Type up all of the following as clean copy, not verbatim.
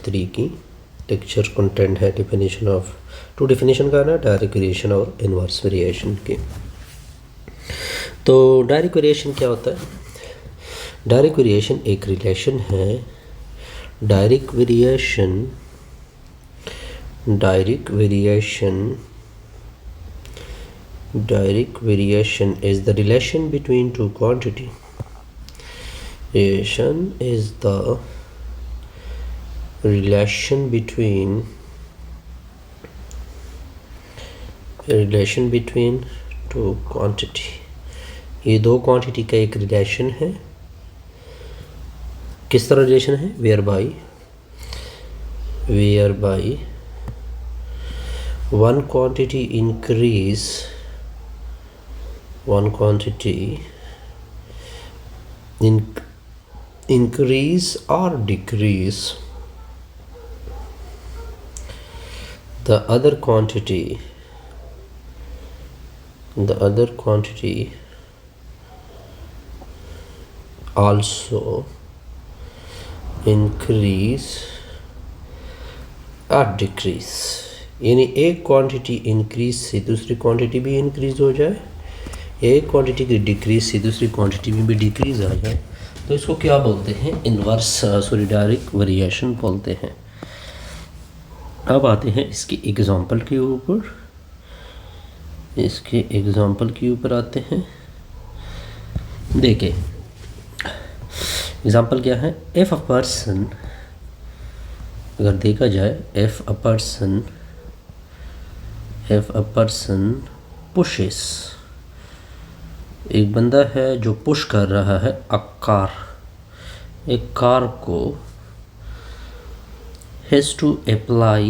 3 की lecture content है definition of to definition का ना डायरेक्ट वेरिएशन और इनवर्स वेरिएशन की। तो डायरेक्ट वेरिएशन क्या होता है? डायरेक्ट वेरिएशन एक रिलेशन है। Direct variation is the relation between two quantity. Relation is the relation between two quantity. ये दो क्वांटिटी का एक रिलेशन है। किस तरह रिलेशन है? Whereby one quantity increase or decrease the other quantity also increase or decrease। यानी एक क्वांटिटी इंक्रीज से दूसरी क्वांटिटी भी इंक्रीज हो जाए, एक क्वांटिटी की डिक्रीज से दूसरी क्वांटिटी में भी डिक्रीज आ जाए, तो इसको क्या बोलते हैं? डायरेक्ट वेरिएशन बोलते हैं। अब आते हैं इसकी एग्जांपल के ऊपर आते हैं। देखिए एग्जांपल क्या है? इफ अ पर्सन, अगर देखा जाए इफ अ पर्सन पुशेस, एक बंदा है जो पुश कर रहा है एक कार को, has to apply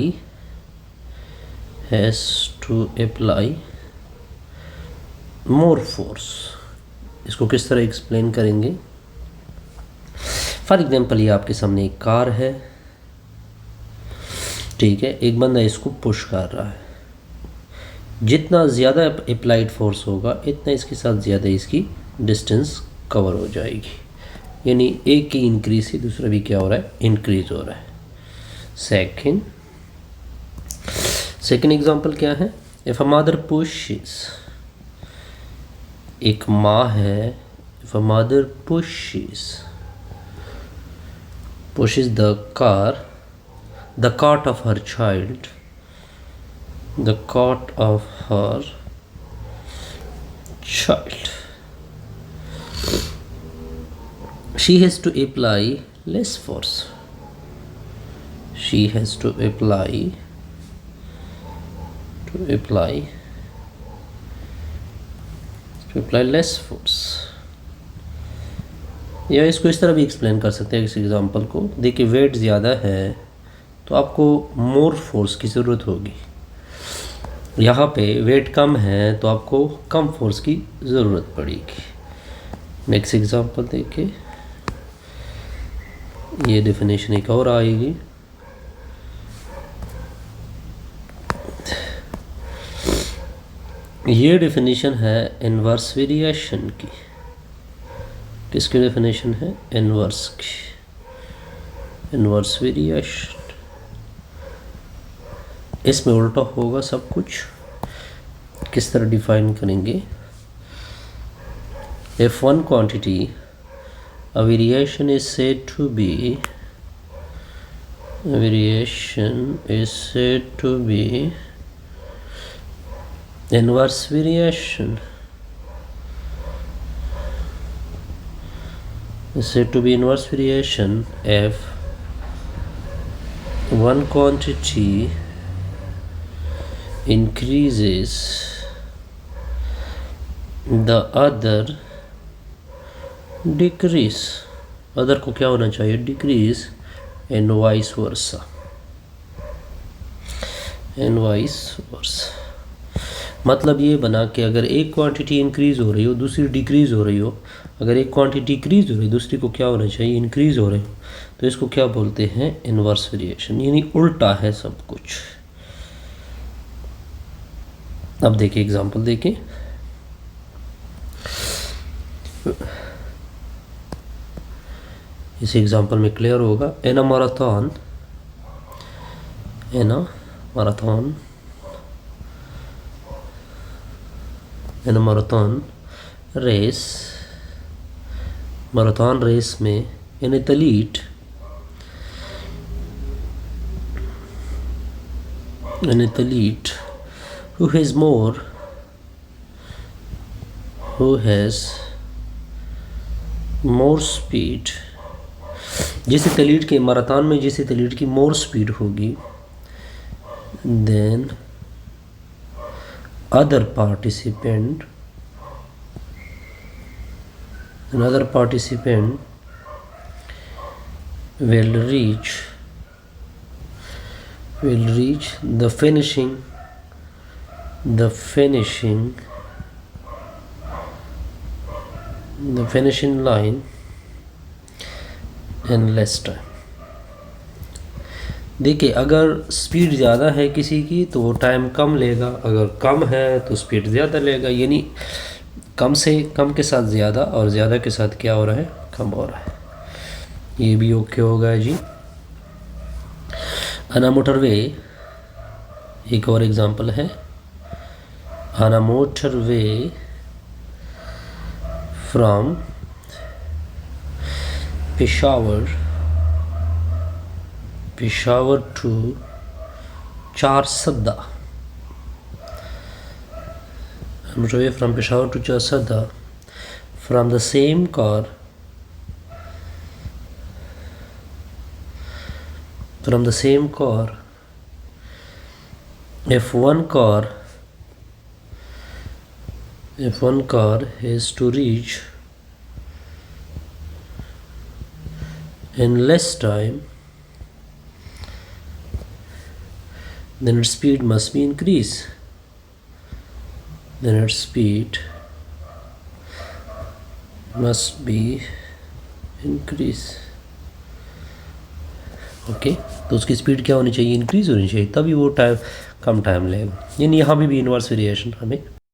more force। इसको किस तरह एक्सप्लेन करेंगे? फॉर एग्जांपल ये आपके सामने एक कार है, ठीक है, एक बंदा इसको पुश कर रहा है। जितना ज़्यादा अप्लाइड फोर्स होगा इतना इसके साथ ज़्यादा इसकी डिस्टेंस कवर हो जाएगी। यानी एक की इंक्रीज से दूसरा भी क्या हो रहा है? इंक्रीज हो रहा है। सेकंड एग्जांपल क्या है? इफ अ मदर पुशेस, एक माँ है, if a mother pushes the cart of her child, she has to apply less force, less force। या इसको इस तरह भी एक्सप्लेन कर सकते हैं इस एग्जांपल को। देखिए वेट ज़्यादा है तो आपको मोर फोर्स की ज़रूरत होगी, यहाँ पे वेट कम है तो आपको कम फोर्स की ज़रूरत पड़ेगी। नेक्स्ट एग्जांपल देखिए, ये डेफिनेशन एक और आएगी। ये डेफिनेशन है इनवर्स वेरिएशन की। किसकी डेफिनेशन है? इनवर्स की, इनवर्स वेरिएशन। इसमें उल्टा होगा सब कुछ। किस तरह डिफाइन करेंगे? If one quantity a variation is said to be inverse variation, if one quantity increases the other decrease, other को क्या होना चाहिए? Decrease, and vice versa. मतलब ये बना कि अगर एक क्वांटिटी इंक्रीज हो रही हो दूसरी डिक्रीज हो रही हो, अगर एक क्वांटिटी डिक्रीज हो रही है दूसरी को क्या होना चाहिए? इंक्रीज हो रही हो, तो इसको क्या बोलते हैं? Inverse variation. यानी उल्टा है सब कुछ। अब देखिए एग्जांपल देखिए, इस एग्जांपल में क्लियर होगा। In a marathon in a marathon race, marathon race में an athlete who has more speed, जिस एथलीट के मैराथन में जिस एथलीट की मोर स्पीड होगी then other participant will reach the finishing line in less time। देखिए, अगर speed ज़्यादा है किसी की तो वो टाइम कम लेगा, अगर कम है तो स्पीड ज़्यादा लेगा, यानी कम से कम के साथ ज़्यादा और ज़्यादा के साथ क्या हो रहा है, कम हो रहा है। ये भी ओके होगा जी। ऑन अ मोटरवे एक और एग्जांपल है, on a motorway from Peshawar to Charsadda, motorway from Peshawar to Charsadda, from the same car if one car has to reach in less time, then its speed must be increased. Okay, तो उसकी speed क्या होनी चाहिए, increase होनी चाहिए, तभी वो कम time लेगा। यानी यहाँ भी इनवर्स वेरिएशन हमें